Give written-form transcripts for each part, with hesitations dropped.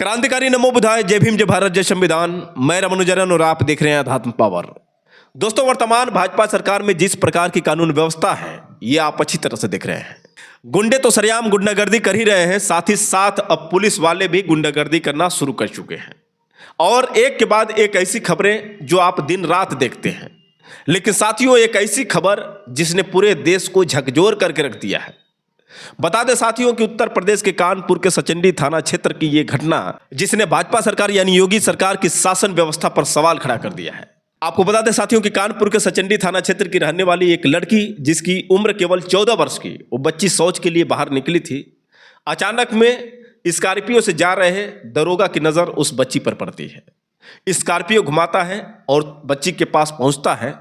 क्रांतिकारी नमो बुधाय, जय भीम, जय भारत, जय संविधान। मैं रमनुजरन और आप देख रहे हैं अध्यात्म पावर। दोस्तों, वर्तमान भाजपा सरकार में जिस प्रकार की कानून व्यवस्था है, ये आप अच्छी तरह से देख रहे हैं। गुंडे तो सरेआम गुंडागर्दी कर ही रहे हैं, साथ ही साथ अब पुलिस वाले भी गुंडागर्दी करना शुरू कर चुके हैं। और एक के बाद एक ऐसी खबरें जो आप दिन रात देखते हैं। लेकिन साथियों, एक ऐसी खबर जिसने पूरे देश को झकझोर करके रख दिया है। बता दें साथियों कि उत्तर प्रदेश के कानपुर के सचंडी थाना क्षेत्र की यह घटना, जिसने भाजपा सरकार यानी योगी सरकार की शासन व्यवस्था पर सवाल खड़ा कर दिया है। आपको बता दें साथियों कि कानपुर के सचंडी थाना क्षेत्र की रहने वाली एक लड़की, जिसकी उम्र केवल 14 वर्ष की, वो बच्ची शौच के लिए बाहर निकली थी। अचानक में स्कॉर्पियो से जा रहे दरोगा की नजर उस बच्ची पर पड़ती है। स्कॉर्पियो घुमाता है और बच्ची के पास पहुंचता है।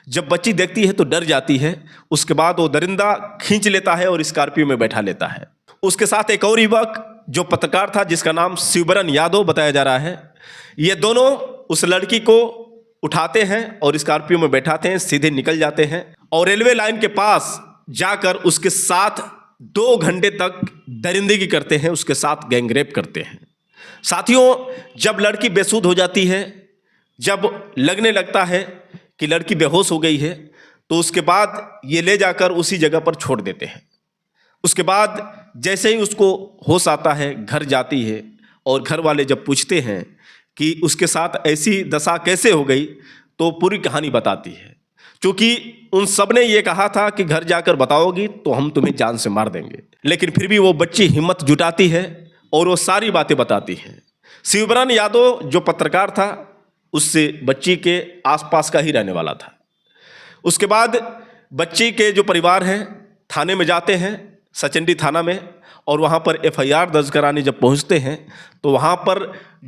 जब बच्ची देखती है तो डर जाती है। उसके बाद वो दरिंदा खींच लेता है और स्कॉर्पियो में बैठा लेता है। उसके साथ एक और युवक जो पत्रकार था, जिसका नाम शिवबरन यादव बताया जा रहा है। ये दोनों उस लड़की को उठाते हैं और स्कॉर्पियो में बैठाते हैं, सीधे निकल जाते हैं और रेलवे लाइन के पास जाकर उसके साथ 2 घंटे तक दरिंदगी करते हैं, उसके साथ गैंगरेप करते हैं। साथियों, जब लड़की बेसुध हो जाती है, जब लगने लगता है कि लड़की बेहोश हो गई है, तो उसके बाद ये ले जाकर उसी जगह पर छोड़ देते हैं। उसके बाद जैसे ही उसको होश आता है, घर जाती है और घर वाले जब पूछते हैं कि उसके साथ ऐसी दशा कैसे हो गई, तो पूरी कहानी बताती है। क्योंकि उन सब ने ये कहा था कि घर जाकर बताओगी तो हम तुम्हें जान से मार देंगे, लेकिन फिर भी वो बच्ची हिम्मत जुटाती है और वो सारी बातें बताती है। शिवबरन यादव जो पत्रकार था, उससे बच्ची के आसपास का ही रहने वाला था। उसके बाद बच्ची के जो परिवार हैं थाने में जाते हैं, सचंडी थाना में, और वहाँ पर एफआईआर दर्ज कराने जब पहुँचते हैं तो वहाँ पर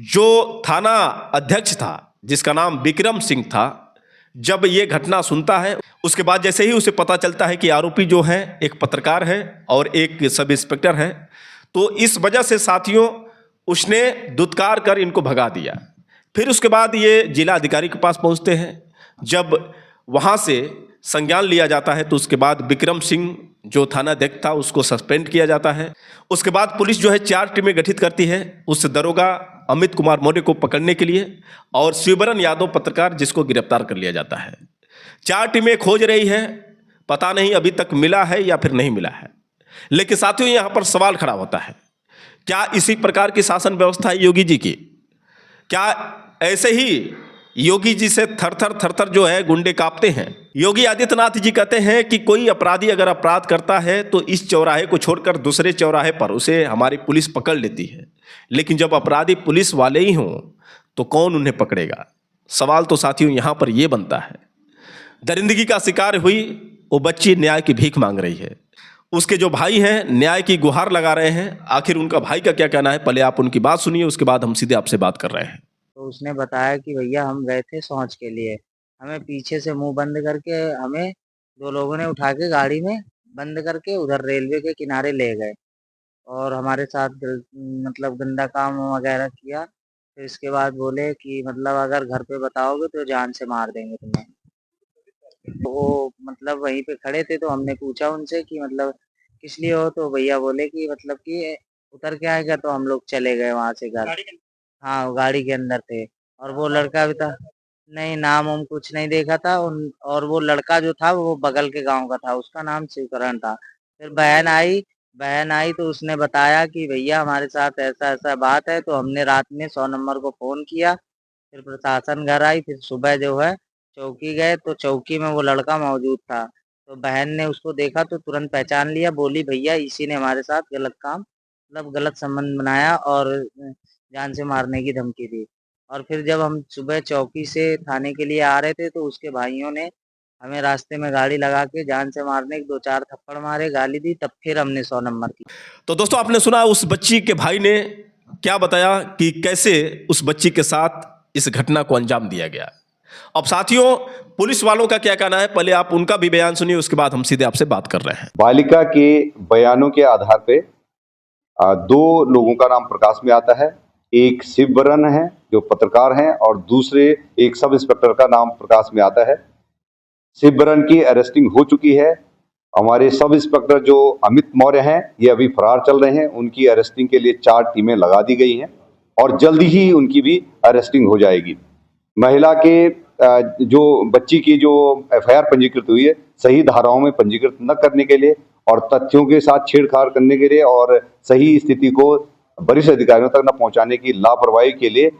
जो थाना अध्यक्ष था, जिसका नाम विक्रम सिंह था, जब ये घटना सुनता है, उसके बाद जैसे ही उसे पता चलता है कि आरोपी जो है एक पत्रकार है और एक सब इंस्पेक्टर है, तो इस वजह से साथियों उसने दुत्कार कर इनको भगा दिया। फिर उसके बाद ये जिला अधिकारी के पास पहुंचते हैं। जब वहां से संज्ञान लिया जाता है तो उसके बाद विक्रम सिंह जो थानाध्यक्ष था उसको सस्पेंड किया जाता है। उसके बाद पुलिस जो है 4 टीमें गठित करती है उस दरोगा अमित कुमार मौर्य को पकड़ने के लिए, और शिवबरन यादव पत्रकार जिसको गिरफ्तार कर लिया जाता है। 4 टीमें खोज रही है, पता नहीं अभी तक मिला है या फिर नहीं मिला है। लेकिन साथियों, यहाँ पर सवाल खड़ा होता है, क्या इसी प्रकार की शासन व्यवस्था है योगी जी की? क्या ऐसे ही योगी जी से थर थर जो है गुंडे कांपते हैं? योगी आदित्यनाथ जी कहते हैं कि कोई अपराधी अगर अपराध करता है तो इस चौराहे को छोड़कर दूसरे चौराहे पर उसे हमारी पुलिस पकड़ लेती है, लेकिन जब अपराधी पुलिस वाले ही हों तो कौन उन्हें पकड़ेगा? सवाल तो साथियों यहाँ पर यह बनता है। दरिंदगी का शिकार हुई वो बच्ची न्याय की भीख मांग रही है। उसके जो भाई हैं न्याय की गुहार लगा रहे हैं। आखिर उनका भाई का क्या कहना है, पहले आप उनकी बात सुनिए, उसके बाद हम सीधे आपसे बात कर रहे हैं। तो उसने बताया कि भैया हम गए थे शौच के लिए, हमें पीछे से मुंह बंद करके हमें 2 लोगों ने उठा के गाड़ी में बंद करके उधर रेलवे के किनारे ले गए और हमारे साथ मतलब गंदा काम वगैरह किया। फिर इसके बाद बोले कि मतलब अगर घर पे बताओगे तो जान से मार देंगे तुम्हें। तो वो मतलब वहीं पे खड़े थे, तो हमने पूछा उनसे कि मतलब किस लिए हो, तो भैया बोले कि मतलब कि उतर के आएगा, तो हम लोग चले गए वहां से घर। हाँ, वो गाड़ी के अंदर थे और वो लड़का भी था। नहीं, नाम हम कुछ नहीं देखा था उन, और वो लड़का जो था वो बगल के गांव का था, उसका नाम शिवकरण था। फिर बहन आई तो उसने बताया कि भैया हमारे साथ ऐसा ऐसा बात है। तो हमने रात में 100 नंबर को फोन किया। फिर प्रशासन घर आई। फिर सुबह जो है चौकी गए तो चौकी में वो लड़का मौजूद था। तो बहन ने उसको देखा तो तुरंत पहचान लिया, बोली भैया इसी ने हमारे साथ गलत काम मतलब गलत संबंध बनाया और जान से मारने की धमकी दी। और फिर जब हम सुबह चौकी से थाने के लिए आ रहे थे तो उसके भाइयों ने हमें रास्ते में गाड़ी लगा के जान से मारने के 2-4 थप्पड़ मारे, गाली दी, तब फिर हमने 100 नंबर की। तो दोस्तों, आपने सुना उस बच्ची के भाई ने क्या बताया कि कैसे उस बच्ची के साथ इस घटना को अंजाम दिया गया। अब साथियों, पुलिस वालों का क्या कहना है, पहले आप उनका भी बयान सुनिए, उसके बाद हम सीधे आपसे बात कर रहे हैं। बालिका के बयानों के आधार पे 2 लोगों का नाम प्रकाश में आता है। एक शिवबरन है जो पत्रकार हैं और दूसरे एक सब इंस्पेक्टर का नाम प्रकाश में आता है। शिवबरन की अरेस्टिंग हो चुकी है। हमारे सब इंस्पेक्टर जो अमित मौर्य हैं ये अभी फरार चल रहे हैं। उनकी अरेस्टिंग के लिए 4 टीमें लगा दी गई हैं। और जल्दी ही उनकी भी अरेस्टिंग हो जाएगी। महिला के जो बच्ची की जो एफआईआर पंजीकृत हुई है, सही धाराओं में पंजीकृत न करने के लिए और तथ्यों के साथ छेड़छाड़ करने के लिए और सही स्थिति को वरिष्ठ अधिकारियों तक न पहुंचाने की लापरवाही के लिए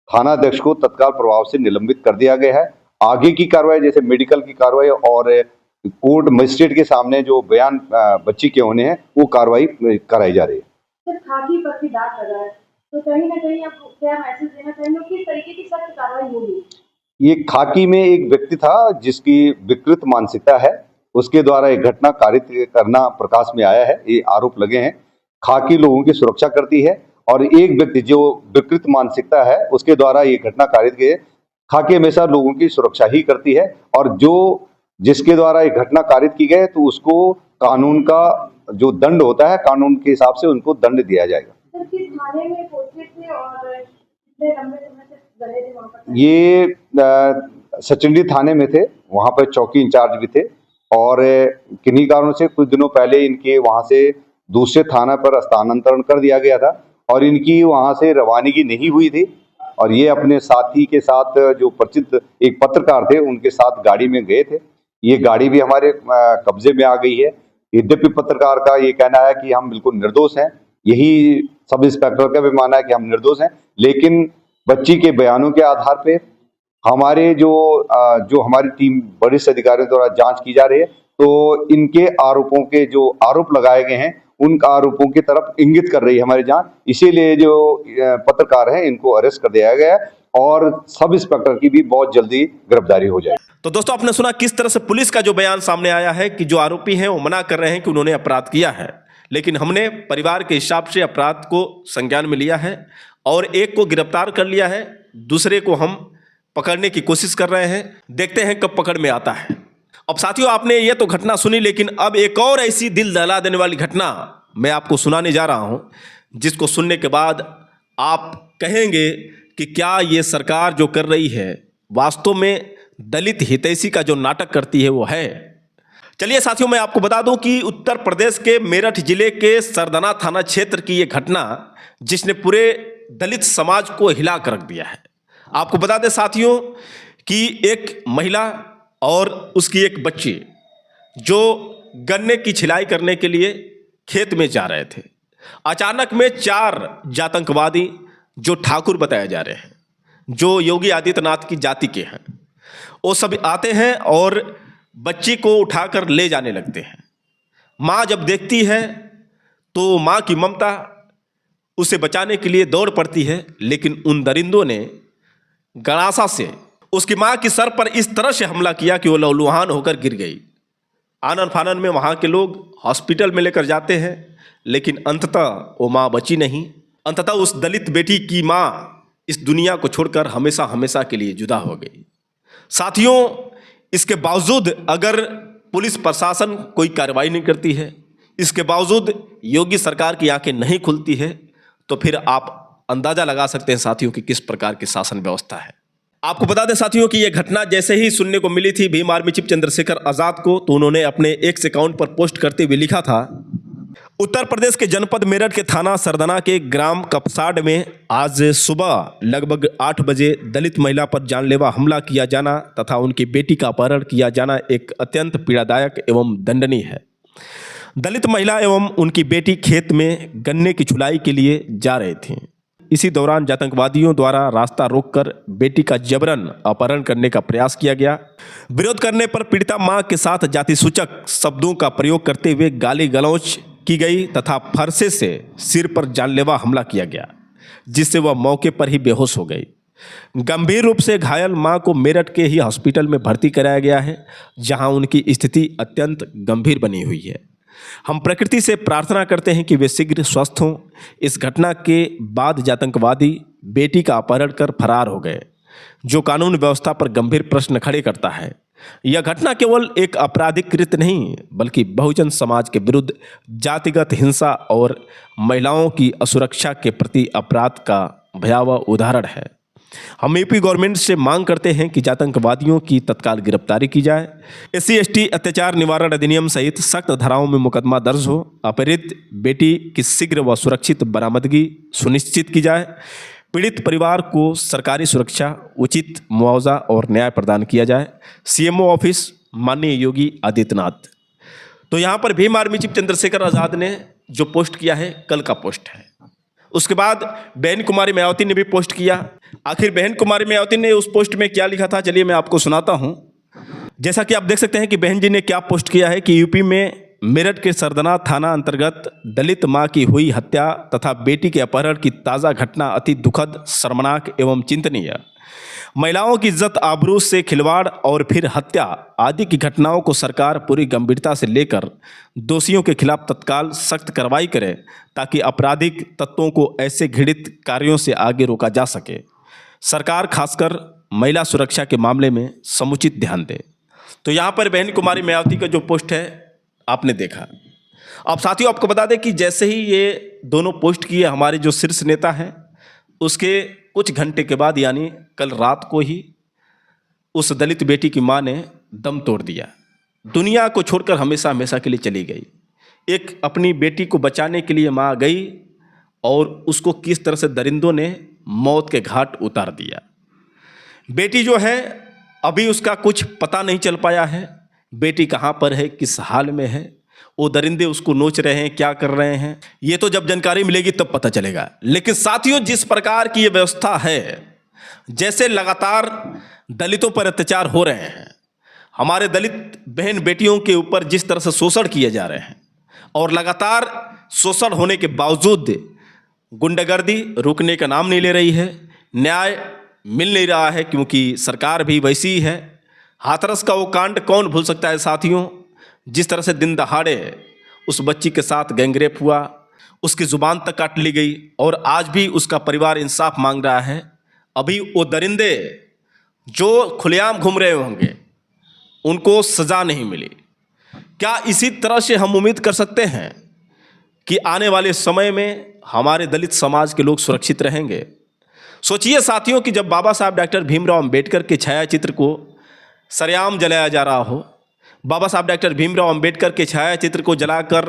थाना अध्यक्ष को तत्काल प्रभाव से निलंबित कर दिया गया है। आगे की कार्रवाई जैसे मेडिकल की कार्रवाई और कोर्ट मजिस्ट्रेट के सामने जो बयान बच्ची के होने हैं वो कार्रवाई कराई जा रही है। सर, खाकी पर भी दाग लगा है, तो कहीं ना कहीं आप क्या मैसेज देना चाहेंगे, किस तरीके की सख्त कार्रवाई होगी? ये खाकी में एक व्यक्ति था जिसकी विकृत मानसिकता है, उसके द्वारा एक घटना कारित करना प्रकाश में आया है। ये आरोप लगे हैं। खाकी लोगों की सुरक्षा करती है और एक व्यक्ति जो विकृत मानसिकता है उसके द्वारा ये घटना कारित की है। खाकी हमेशा लोगों की सुरक्षा ही करती है और जो जिसके द्वारा ये घटना कारित की गई तो उसको कानून का जो दंड होता है, कानून के हिसाब से उनको दंड दिया जाएगा। सर, किस थाने में पहुंचे थे और कितने लंबे समय से रहे थे वहाँ पर? ये सचिंडी थाने में थे, वहाँ पर चौकी इंचार्ज भी थे और किन्हीं कारणों से कुछ दिनों पहले इनके वहाँ से दूसरे थाना पर स्थानांतरण कर दिया गया था और इनकी वहाँ से रवानगी नहीं हुई थी और ये अपने साथी के साथ जो परिचित एक पत्रकार थे उनके साथ गाड़ी में गए थे। ये गाड़ी भी हमारे कब्जे में आ गई है। यद्यपि पत्रकार का ये कहना है कि हम बिल्कुल निर्दोष हैं, यही सब इंस्पेक्टर का भी मानना है कि हम निर्दोष हैं, लेकिन बच्ची के बयानों के आधार पे हमारे जो हमारी टीम वरिष्ठ अधिकारियों द्वारा जांच की जा रही है, तो इनके आरोपों के जो आरोप लगाए गए हैं उन आरोपों की तरफ इंगित कर रही है हमारी जांच। इसीलिए जो पत्रकार हैं इनको अरेस्ट कर दिया गया है और सब इंस्पेक्टर की भी बहुत जल्दी गिरफ्तारी हो जाए। तो दोस्तों, आपने सुना किस तरह से पुलिस का जो बयान सामने आया है कि जो आरोपी हैं वो मना कर रहे हैं कि उन्होंने अपराध किया है, लेकिन हमने परिवार के हिसाब से अपराध को संज्ञान में लिया है और एक को गिरफ्तार कर लिया है, दूसरे को हम पकड़ने की कोशिश कर रहे हैं। देखते हैं कब पकड़ में आता है। अब साथियों, आपने ये तो घटना सुनी, लेकिन अब एक और ऐसी दिल दहला देने वाली घटना मैं आपको सुनाने जा रहा हूं, जिसको सुनने के बाद आप कहेंगे कि क्या ये सरकार जो कर रही है वास्तव में दलित हितैषी का जो नाटक करती है वो है। चलिए साथियों, मैं आपको बता दूं कि उत्तर प्रदेश के मेरठ जिले के सरदना थाना क्षेत्र की ये घटना जिसने पूरे दलित समाज को हिला कर रख दिया है। आपको बता दें साथियों कि एक महिला और उसकी एक बच्ची जो गन्ने की छिलाई करने के लिए खेत में जा रहे थे, अचानक में 4 आतंकवादी जो ठाकुर बताए जा रहे हैं, जो योगी आदित्यनाथ की जाति के हैं, वो सब आते हैं और बच्ची को उठाकर ले जाने लगते हैं। माँ जब देखती है तो माँ की ममता उसे बचाने के लिए दौड़ पड़ती है, लेकिन उन दरिंदों ने गड़ासा से उसकी माँ की सर पर इस तरह से हमला किया कि वो लहूलुहान होकर गिर गई। आनन फानन में वहाँ के लोग हॉस्पिटल में लेकर जाते हैं, लेकिन अंततः वो माँ बची नहीं। अंततः उस दलित बेटी की माँ इस दुनिया को छोड़कर हमेशा हमेशा के लिए जुदा हो गई। साथियों, इसके बावजूद अगर पुलिस प्रशासन कोई कार्रवाई नहीं करती है, इसके बावजूद योगी सरकार की आंखें नहीं खुलती है, तो फिर आप अंदाजा लगा सकते हैं साथियों कि किस प्रकार की शासन व्यवस्था है। आपको बता दें साथियों कि यह घटना जैसे ही सुनने को मिली थी भीम आर्मी चीफ चंद्रशेखर आजाद को, तो उन्होंने अपने एक्स अकाउंट पर पोस्ट करते हुए लिखा था, उत्तर प्रदेश के जनपद मेरठ के थाना सरदना के ग्राम कपसाड में आज सुबह लगभग 8 बजे दलित महिला पर जानलेवा हमला किया जाना तथा उनकी बेटी का अपहरण किया जाना एक अत्यंत पीड़ादायक एवं दंडनीय है। दलित महिला एवं उनकी बेटी खेत में गन्ने की छुलाई के लिए जा रहे थे। इसी दौरान आतंकवादियों द्वारा रास्ता रोककर बेटी का जबरन अपहरण करने का प्रयास किया गया। विरोध करने पर पीड़िता मां के साथ जाति सूचक शब्दों का प्रयोग करते हुए गाली गलौज की गई तथा फरसे से सिर पर जानलेवा हमला किया गया, जिससे वह मौके पर ही बेहोश हो गई। गंभीर रूप से घायल मां को मेरठ के ही हॉस्पिटल में भर्ती कराया गया है, जहां उनकी स्थिति अत्यंत गंभीर बनी हुई है। हम प्रकृति से प्रार्थना करते हैं कि वे शीघ्र स्वस्थ हों। इस घटना के बाद आतंकवादी बेटी का अपहरण कर फरार हो गए, जो कानून व्यवस्था पर गंभीर प्रश्न खड़े करता है। यह घटना केवल एक आपराधिक कृत्य नहीं, बल्कि बहुजन समाज के विरुद्ध जातिगत हिंसा और महिलाओं की असुरक्षा के प्रति अपराध का भयावह उदाहरण है। हम यूपी गवर्नमेंट से मांग करते हैं कि आतंकवादियों की तत्काल गिरफ्तारी की जाए, SC/ST अत्याचार निवारण अधिनियम सहित सख्त धाराओं में मुकदमा दर्ज हो, अपहृत बेटी की शीघ्र व सुरक्षित बरामदगी सुनिश्चित की जाए, पीड़ित परिवार को सरकारी सुरक्षा, उचित मुआवजा और न्याय प्रदान किया जाए। CMO ऑफिस माननीय योगी आदित्यनाथ। तो यहाँ पर भीम आर्मी चीफ चंद्रशेखर आज़ाद ने जो पोस्ट किया है, कल का पोस्ट है। उसके बाद बहन कुमारी मायावती ने भी पोस्ट किया। आखिर बहन कुमारी मायावती ने उस पोस्ट में क्या लिखा था, चलिए मैं आपको सुनाता हूं। जैसा कि आप देख सकते हैं कि बहन जी ने क्या पोस्ट किया है कि यूपी में मेरठ के सरदना थाना अंतर्गत दलित मां की हुई हत्या तथा बेटी के अपहरण की ताज़ा घटना अति दुखद, शर्मनाक एवं चिंतनीय। महिलाओं की इज्जत आबरू से खिलवाड़ और फिर हत्या आदि की घटनाओं को सरकार पूरी गंभीरता से लेकर दोषियों के खिलाफ तत्काल सख्त कार्रवाई करे, ताकि आपराधिक तत्वों को ऐसे घृणित कार्यों से आगे रोका जा सके। सरकार खासकर महिला सुरक्षा के मामले में समुचित ध्यान दे। तो यहाँ पर बहन कुमारी मायावती का जो पोस्ट है आपने देखा। अब साथियों, आपको बता दें कि जैसे ही ये दोनों पोस्ट किए, हमारे जो शीर्ष नेता हैं उसके कुछ घंटे के बाद यानी कल रात को ही उस दलित बेटी की मां ने दम तोड़ दिया, दुनिया को छोड़कर हमेशा हमेशा के लिए चली गई। एक अपनी बेटी को बचाने के लिए मां गई और उसको किस तरह से दरिंदों ने मौत के घाट उतार दिया। बेटी जो है अभी उसका कुछ पता नहीं चल पाया है, बेटी कहाँ पर है, किस हाल में है, वो दरिंदे उसको नोच रहे हैं, क्या कर रहे हैं, ये तो जब जानकारी मिलेगी तब पता चलेगा। लेकिन साथियों, जिस प्रकार की ये व्यवस्था है, जैसे लगातार दलितों पर अत्याचार हो रहे हैं, हमारे दलित बहन बेटियों के ऊपर जिस तरह से शोषण किए जा रहे हैं, और लगातार शोषण होने के बावजूद गुंडागर्दी रुकने का नाम नहीं ले रही है, न्याय मिल नहीं रहा है, क्योंकि सरकार भी वैसी ही है। हाथरस का वो कांड कौन भूल सकता है साथियों, जिस तरह से दिन दहाड़े उस बच्ची के साथ गैंगरेप हुआ, उसकी ज़ुबान तक काट ली गई और आज भी उसका परिवार इंसाफ मांग रहा है। अभी वो दरिंदे जो खुलेआम घूम रहे होंगे उनको सज़ा नहीं मिली। क्या इसी तरह से हम उम्मीद कर सकते हैं कि आने वाले समय में हमारे दलित समाज के लोग सुरक्षित रहेंगे? सोचिए साथियों कि जब बाबा साहब डॉक्टर भीमराव अंबेडकर के छायाचित्र को सरेआम जलाया जा रहा हो, बाबा साहब डॉक्टर भीमराव अंबेडकर के छायाचित्र को जलाकर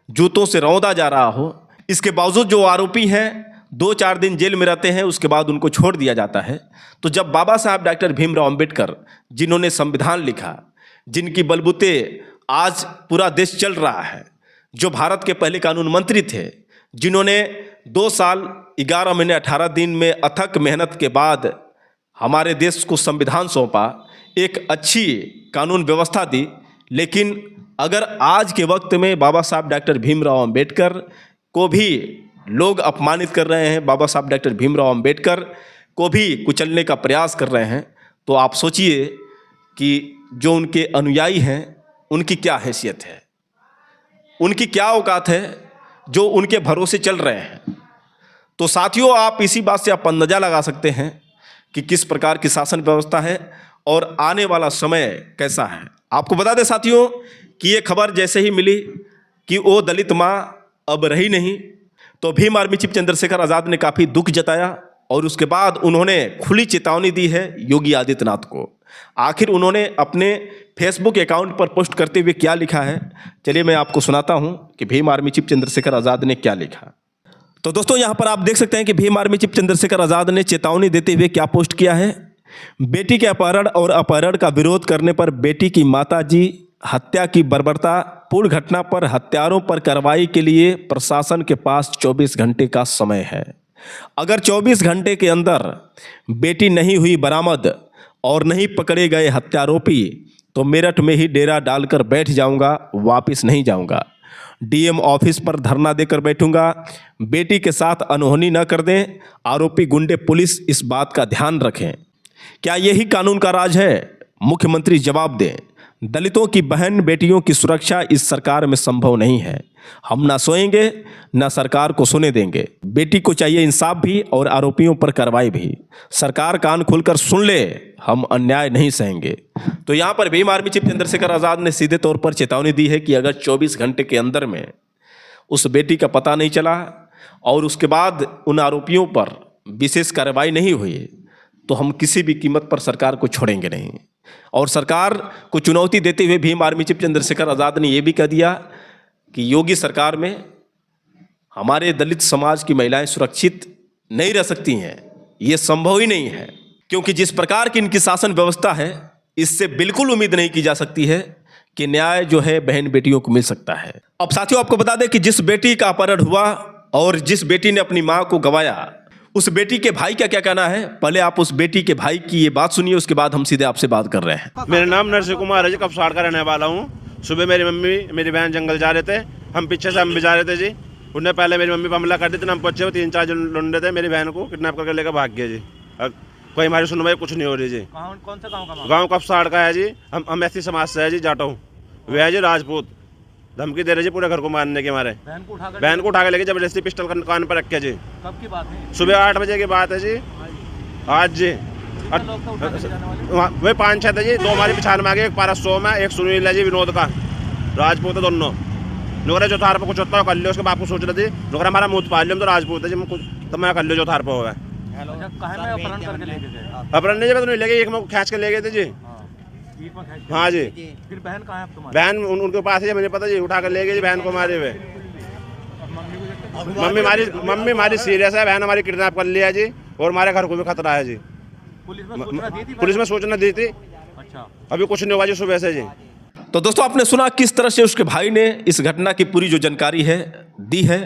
जूतों से रौंदा जा रहा हो, इसके बावजूद जो आरोपी हैं 2-4 दिन जेल में रहते हैं, उसके बाद उनको छोड़ दिया जाता है। तो जब बाबा साहब डॉक्टर भीमराव अंबेडकर, जिन्होंने संविधान लिखा, जिनकी बलबूते आज पूरा देश चल रहा है, जो भारत के पहले कानून मंत्री थे, जिन्होंने 2 साल 11 महीने 18 दिन में अथक मेहनत के बाद हमारे देश को संविधान सौंपा, एक अच्छी कानून व्यवस्था दी, लेकिन अगर आज के वक्त में बाबा साहब डॉक्टर भीमराव अंबेडकर को भी लोग अपमानित कर रहे हैं, बाबा साहब डॉक्टर भीमराव अंबेडकर को भी कुचलने का प्रयास कर रहे हैं, तो आप सोचिए कि जो उनके अनुयायी हैं उनकी क्या हैसियत है, उनकी क्या औकात है, जो उनके भरोसे चल रहे हैं। तो साथियों, आप इसी बात से आप अंदाजा लगा सकते हैं कि किस प्रकार की शासन व्यवस्था है और आने वाला समय कैसा है। आपको बता दें साथियों कि ये खबर जैसे ही मिली कि वो दलित माँ अब रही नहीं, तो भीम आर्मी चीफ चंद्रशेखर आज़ाद ने काफ़ी दुख जताया और उसके बाद उन्होंने खुली चेतावनी दी है योगी आदित्यनाथ को। आखिर उन्होंने अपने फेसबुक अकाउंट पर पोस्ट करते हुए क्या लिखा है, चलिए मैं आपको सुनाता हूं कि भीम आर्मी चीफ चंद्रशेखर आज़ाद ने क्या लिखा। तो दोस्तों, यहां पर आप देख सकते हैं कि भीम आर्मी चीफ चंद्रशेखर आज़ाद ने चेतावनी देते हुए क्या पोस्ट किया है। बेटी के अपहरण और अपहरण का विरोध करने पर बेटी की माताजी हत्या की बर्बरता पूर्ण घटना पर हत्यारों पर कार्रवाई के लिए प्रशासन के पास 24 घंटे का समय है। अगर 24 घंटे के अंदर बेटी नहीं हुई बरामद और नहीं पकड़े गए हत्यारोपी, तो मेरठ में ही डेरा डालकर बैठ जाऊंगा, वापस नहीं जाऊंगा। डीएम ऑफिस पर धरना देकर बैठूंगा। बेटी के साथ अनहोनी न कर दें। आरोपी गुंडे पुलिस इस बात का ध्यान रखें। क्या यही कानून का राज है? मुख्यमंत्री जवाब दें। दलितों की बहन बेटियों की सुरक्षा इस सरकार में संभव नहीं है। हम ना सोएंगे ना सरकार को सोने देंगे। बेटी को चाहिए इंसाफ भी और आरोपियों पर कार्रवाई भी। सरकार कान खोलकर सुन ले, हम अन्याय नहीं सहेंगे। तो यहाँ पर भीम आर्मी चीफ चंद्रशेखर आज़ाद ने सीधे तौर पर चेतावनी दी है कि अगर 24 घंटे के अंदर में उस बेटी का पता नहीं चला और उसके बाद उन आरोपियों पर विशेष कार्रवाई नहीं हुई, तो हम किसी भी कीमत पर सरकार को छोड़ेंगे नहीं। और सरकार को चुनौती देते हुए भीम आर्मी चीफ चंद्रशेखर आज़ाद ने यह भी कह दिया कि योगी सरकार में हमारे दलित समाज की महिलाएं सुरक्षित नहीं रह सकती हैं, ये संभव ही नहीं है, क्योंकि जिस प्रकार की इनकी शासन व्यवस्था है इससे बिल्कुल उम्मीद नहीं की जा सकती है कि न्याय जो है बहन बेटियों को मिल सकता है। अब साथियों आपको बता दें कि जिस बेटी का अपहरण हुआ और जिस बेटी ने अपनी मां को गंवाया, उस बेटी के भाई का क्या कहना है, पहले आप उस बेटी के भाई की ये बात सुनिए, उसके बाद हम सीधे आपसे बात कर रहे हैं। मेरा नाम नरसिंह कुमार है जी, कपसाड़ का रहने वाला हूँ। सुबह मेरी मम्मी मेरी बहन जंगल जा रहे थे, हम पीछे से हम भी जा रहे थे जी। उनने पहले मेरी मम्मी पर हमला कर दी थी, हम पहुंचे 3-4 जन लुंडे थे, मेरी बहन को किडनैप करके लेकर भाग गए जी। कोई हमारी सुनवाई कुछ नहीं हो रही जी। कौन सा गाँव का? गाँव कपसाड़ का है जी। हम ऐसी समाज से है जी, जाटा हूँ। वे है जी राजपूत, धमकी दे रहे जी पूरे घर को मारने के हमारे। बहन को उठा के लेके जबरदस्ती पिस्टल कान पर रख के जी। कब की बात है? सुबह 8 बजे की बात है जी, आज जी। वही 5-6 थे जी, 2 हमारी पिछाड़ में आ गए, एक पारस सोम है, एक सुनील है जी, विनोद का, राजपूत है दोनों। नोकरे जो थार पर कुछ होता है कर लियो, उसके बाप को सोच रहे थे नोकरा हमारा मुँह पाल लियो, हम तो राजपूत है जी, तो मैं कर लियो जो थार पर होगा। अपहरण नहीं जब ले गए, एक में खींच के ले गए थे जी। हाँ जी। फिर बहन कहाँ है तुम्हारी? बहन उनके पास है, मुझे पता जी, उठा कर ले गए जी बहन को मारे हुए। मम्मी हमारी सीरियस है, बहन हमारी किडनैप कर लिया जी, और हमारे घर को भी खतरा है जी। पुलिस में सूचना दी थी। अच्छा, अभी कुछ नहीं हुआ जी सुबह से जी। तो दोस्तों आपने सुना किस तरह से उसके भाई ने इस घटना की पूरी जो जानकारी है दी है।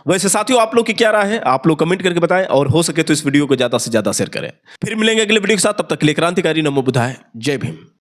वैसे साथियों आप लोग की क्या राय है, आप लोग कमेंट करके बताएं, और हो सके तो इस वीडियो को ज़्यादा से ज़्यादा शेयर करें। फिर मिलेंगे अगले वीडियो के साथ, तब तक के लिए क्रांतिकारी नमो बुद्धाय, जय भीम।